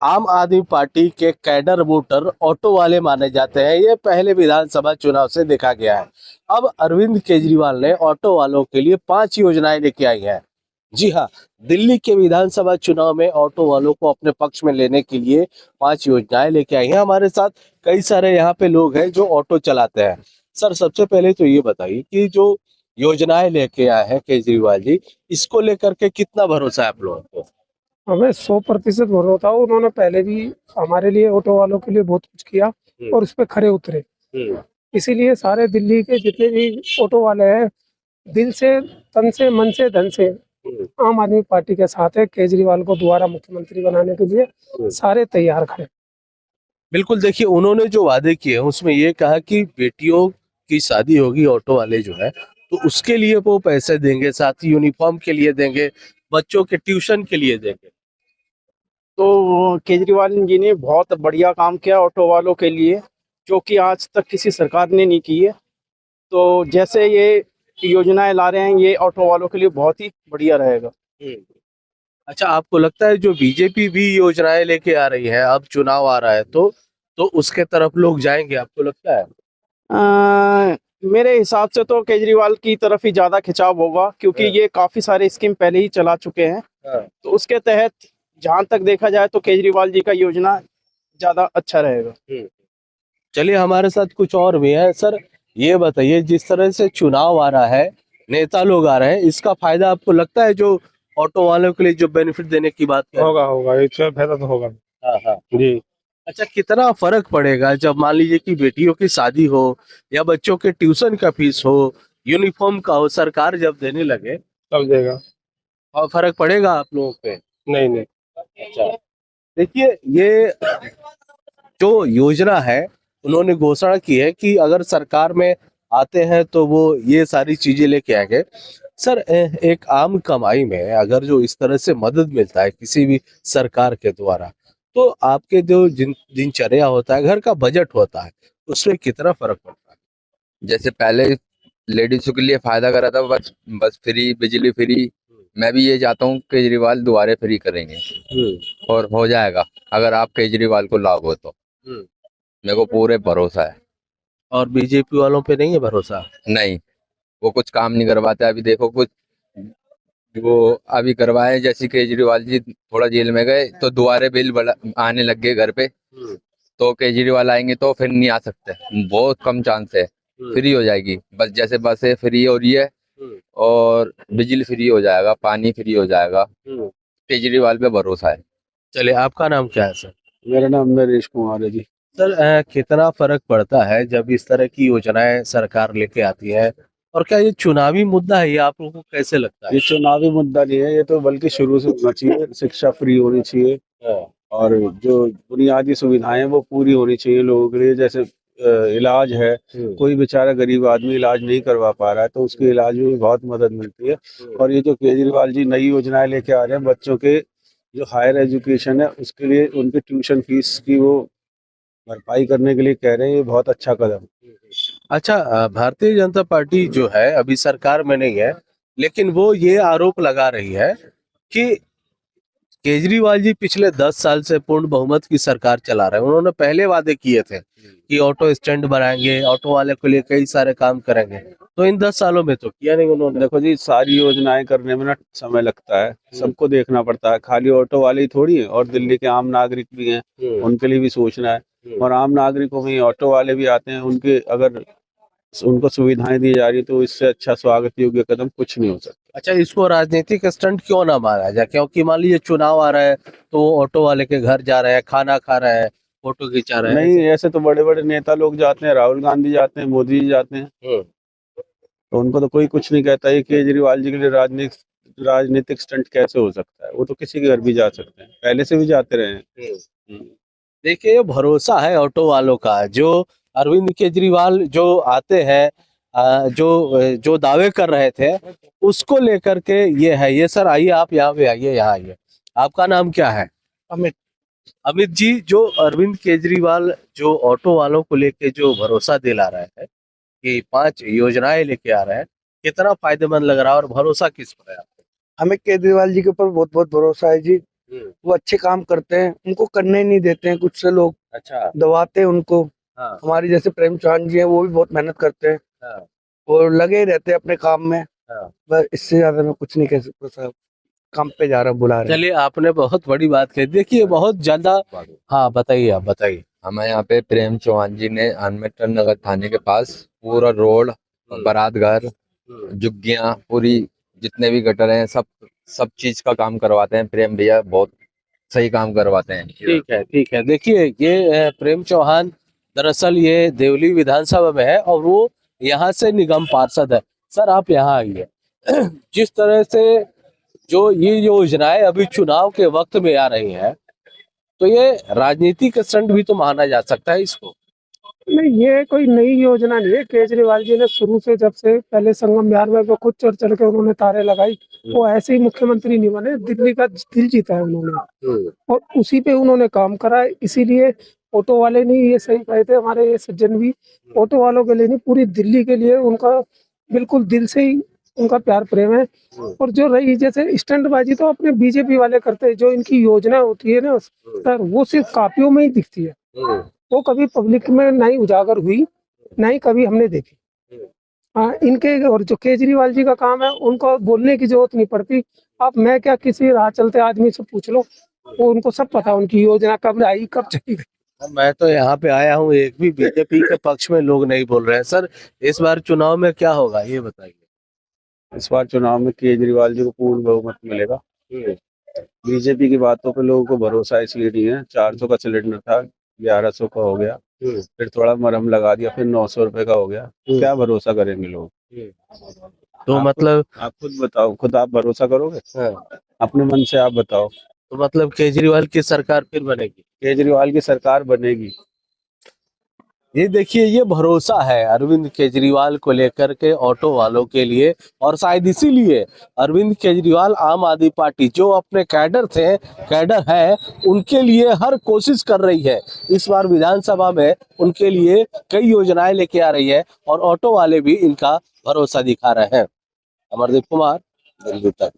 आम आदमी पार्टी के कैडर वोटर ऑटो वाले माने जाते हैं। ये पहले विधानसभा चुनाव से देखा गया है। अब अरविंद केजरीवाल ने ऑटो वालों के लिए 5 योजनाएं लेके आई हैं। जी हाँ, दिल्ली के विधानसभा चुनाव में ऑटो वालों को अपने पक्ष में लेने के लिए 5 योजनाएं लेके आई हैं। हमारे साथ कई सारे यहाँ पे लोग हैं जो ऑटो चलाते हैं। सर, सबसे पहले तो ये बताइए कि जो योजनाएं लेके आए हैं केजरीवाल जी, इसको लेकर के कितना भरोसा है आप लोगों को? हमें 100% भरोसा था। उन्होंने पहले भी हमारे लिए, ऑटो वालों के लिए बहुत कुछ किया और उस पे खरे उतरे। हम्म। इसीलिए सारे दिल्ली के जितने भी ऑटो वाले हैं, दिल से, तन से, मन से, धन से आम आदमी पार्टी के साथ है। केजरीवाल को दोबारा मुख्यमंत्री बनाने के लिए सारे तैयार खड़े। बिल्कुल, देखिए उन्होंने जो वादे किए हैं उसमें ये कहा कि बेटियों की शादी होगी, ऑटो वाले जो है तो उसके लिए वो पैसे देंगे, साथ ही यूनिफॉर्म के लिए देंगे, बच्चों के ट्यूशन के लिए देंगे। तो केजरीवाल जी ने बहुत बढ़िया काम किया ऑटो वालों के लिए, जो कि आज तक किसी सरकार ने नहीं की है। तो जैसे ये योजनाएं ला रहे हैं, ये ऑटो वालों के लिए बहुत ही बढ़िया रहेगा। अच्छा, आपको लगता है जो बीजेपी भी योजनाएं लेके आ रही है, अब चुनाव आ रहा है तो उसके तरफ लोग जाएंगे, आपको लगता है? मेरे हिसाब से तो केजरीवाल की तरफ ही ज्यादा खिंचाव होगा, क्योंकि ये काफी सारे स्कीम पहले ही चला चुके हैं। तो उसके तहत जहां तक देखा जाए तो केजरीवाल जी का योजना ज्यादा अच्छा रहेगा। चलिए, हमारे साथ कुछ और भी है। सर, ये बताइए, जिस तरह से चुनाव आ रहा है, नेता लोग आ रहे हैं, इसका फायदा आपको लगता है जो ऑटो वालों के लिए जो बेनिफिट देने की बात है? होगा, इसका फायदा तो होगा। हाँ हाँ जी। अच्छा, कितना फर्क पड़ेगा जब मान लीजिए कि बेटियों की शादी हो या बच्चों के ट्यूशन का फीस हो, यूनिफॉर्म का हो, सरकार जब देने लगे तब देगा। और फर्क पड़ेगा आप लोगों पे? नहीं नहीं। अच्छा, देखिए, ये जो योजना है उन्होंने घोषणा की है कि अगर सरकार में आते हैं तो वो ये सारी चीजें लेके आएंगे। सर, एक आम कमाई में अगर जो इस तरह से मदद मिलता है किसी भी सरकार के द्वारा, तो आपके जो दिनचर्या होता है, घर का बजट होता है, उसमें कितना फर्क पड़ता है? जैसे पहले लेडीजों के लिए फायदा करा था, बस बस फ्री, बिजली फ्री। मैं भी ये चाहता हूँ केजरीवाल दोबारा फ्री करेंगे और हो जाएगा, अगर आप केजरीवाल को लागू तो। मेरे को पूरे भरोसा है। और बीजेपी वालों पे नहीं है भरोसा? नहीं, वो कुछ काम नहीं करवाते। अभी देखो, कुछ वो अभी करवाए, जैसे केजरीवाल जी थोड़ा जेल में गए तो दोबारा बिल आने लग गए घर पे। तो केजरीवाल आएंगे तो फिर नहीं आ सकते, बहुत कम चांस है। फ्री हो जाएगी बस, जैसे बसें फ्री हो रही है और बिजली फ्री हो जाएगा, पानी फ्री हो जाएगा। केजरीवाल पे भरोसा है। चलिए, आपका नाम क्या है सर? मेरा नाम नरेश कुमार है जी। सर, कितना फर्क पड़ता है जब इस तरह की योजनाएं सरकार लेके आती है, और क्या ये चुनावी मुद्दा है, ये आप लोगों को कैसे लगता है? ये चुनावी मुद्दा नहीं है, ये तो बल्कि शुरू से होना चाहिए। शिक्षा फ्री होनी चाहिए हाँ। और जो बुनियादी सुविधाएं हैं वो पूरी होनी चाहिए लोगों के लिए। जैसे इलाज है, कोई बेचारा गरीब आदमी इलाज नहीं करवा पा रहा है तो उसके इलाज में भी बहुत मदद मिलती है। और ये जो केजरीवाल जी नई योजनाएं लेके आ रहे हैं, बच्चों के जो हायर एजुकेशन है उसके लिए उनके ट्यूशन फीस की वो भरपाई करने के लिए कह रहे हैं, ये बहुत अच्छा कदम है। अच्छा, भारतीय जनता पार्टी जो है अभी सरकार में नहीं है, लेकिन वो ये आरोप लगा रही है कि केजरीवाल जी पिछले 10 साल से पूर्ण बहुमत की सरकार चला रहे हैं। उन्होंने पहले वादे किए थे कि ऑटो स्टैंड बनाएंगे, ऑटो वाले के लिए कई सारे काम करेंगे, तो इन 10 सालों में तो किया नहीं उन्होंने। देखो जी, सारी योजनाएं करने में ना समय लगता है, सबको देखना पड़ता है। खाली ऑटो वाले ही थोड़ी है, और दिल्ली के आम नागरिक भी हैं, उनके लिए भी सोचना है। और आम नागरिकों में ऑटो वाले भी आते हैं, उनके अगर उनको सुविधाएं दी जा रही तो इससे अच्छा स्वागत योग्य कदम कुछ नहीं हो सकता। अच्छा, इसको राजनीतिक स्टंट क्यों ना माना जाए? क्योंकि मान लीजिए चुनाव आ रहा है तो वो ऑटो वाले के घर जा रहे हैं, खाना खा रहे हैं, फोटो खिंचा रहे हैं। नहीं, ऐसे तो बड़े बड़े नेता लोग जाते हैं, राहुल गांधी जाते हैं, मोदी जी जाते हैं, तो उनको तो कोई कुछ नहीं कहता। ये केजरीवाल जी के लिए राजनीतिक स्टंट कैसे हो सकता है? वो तो किसी के घर भी जा सकते हैं, पहले से भी जाते रहे हैं। देखिए, ये भरोसा है ऑटो वालों का। जो अरविंद केजरीवाल जो आते हैं, जो जो दावे कर रहे थे, उसको लेकर के ये है। ये सर, आइए, आप यहाँ पे आइए, यहाँ आइए। आपका नाम क्या है? अमित। अमित जी, जो अरविंद केजरीवाल जो ऑटो वालों को लेके जो भरोसा दिला रहे हैं कि 5 योजनाएं लेके आ रहे हैं, कितना फायदेमंद लग रहा है और भरोसा किस पर है आपको? हमें केजरीवाल जी के ऊपर बहुत बहुत भरोसा है जी। वो अच्छे काम करते हैं, उनको करने ही नहीं देते हैं, कुछ से लोग अच्छा। दबाते हैं उनको। हाँ। हमारी जैसे प्रेम चौहान जी हैं, वो भी बहुत मेहनत करते हैं हाँ। और लगे ही रहते हैं अपने काम में। हाँ। बस इससे ज्यादा मैं कुछ नहीं कह सकता साहब, काम पे जा रहा बुला रहे हैं। चलिए, आपने बहुत बड़ी बात कही। देखिए, बहुत ज्यादा। हाँ, बताइए, आप बताइए। हमें यहाँ पे प्रेम चौहान जी ने अम्बेडकर नगर थाने के पास पूरा रोड, बारात घर, झुग्गियाँ, पूरी जितने भी गटर हैं, सब चीज का काम करवाते हैं। प्रेम भैया बहुत सही काम करवाते हैं। ठीक है, ठीक है। देखिए, ये प्रेम चौहान दरअसल ये देवली विधानसभा में है और वो यहाँ से निगम पार्षद है। सर, आप यहाँ आइए। जिस तरह से जो ये योजनाएं अभी चुनाव के वक्त में आ रही हैं, तो ये राजनीतिक स्टंट भी तो माना जा सकता है इसको। नहीं, ये कोई नई योजना नहीं है। केजरीवाल जी ने शुरू से, जब से पहले संगम विहार में वो खुद चढ़ चढ़ के उन्होंने तारे लगाई, वो ऐसे ही मुख्यमंत्री नहीं बने, दिल्ली का दिल जीता है उन्होंने और उसी पे उन्होंने काम करा है। इसीलिए ऑटो वाले नहीं, ये सही कहे थे हमारे ये सज्जन भी, ऑटो वालों के लिए नहीं, पूरी दिल्ली के लिए उनका बिल्कुल दिल से ही उनका प्यार प्रेम है। और जो रही जैसे स्टंटबाजी तो अपने बीजेपी वाले करते हैं, जो इनकी योजना होती है ना सर, वो सिर्फ कापियों में ही दिखती है, वो कभी पब्लिक में नहीं उजागर हुई, नहीं कभी हमने देखी। हाँ, इनके और जो केजरीवाल जी का काम है, उनको बोलने की जरूरत नहीं पड़ती। आप मैं क्या, किसी राह चलते आदमी से पूछ लो, वो उनको सब पता, उनकी योजना कब आई कब चली गई। मैं तो यहाँ पे आया हूँ, एक भी बीजेपी के पक्ष में लोग नहीं बोल रहे हैं। सर, इस बार चुनाव में क्या होगा, ये बताइए। इस बार चुनाव में केजरीवाल जी को पूर्ण बहुमत मिलेगा। बीजेपी की बातों पे लोगों को भरोसा इसलिए नहीं है। 400 का सिलेंडर था, 1100 का हो गया, फिर थोड़ा मरहम लगा दिया, फिर 900 रुपए का हो गया। क्या भरोसा करेंगे लोग? तो आप मतलब आप खुद बताओ, खुद आप भरोसा करोगे? अपने मन से आप बताओ। तो मतलब केजरीवाल की सरकार फिर बनेगी? केजरीवाल की सरकार बनेगी। ये देखिए, ये भरोसा है अरविंद केजरीवाल को लेकर के ऑटो वालों के लिए, और शायद इसीलिए अरविंद केजरीवाल आम आदमी पार्टी जो अपने कैडर है, उनके लिए हर कोशिश कर रही है। इस बार विधानसभा में उनके लिए कई योजनाएं लेके आ रही है और ऑटो वाले भी इनका भरोसा दिखा रहे हैं। अमरदीप कुमार, दिल्ली तक।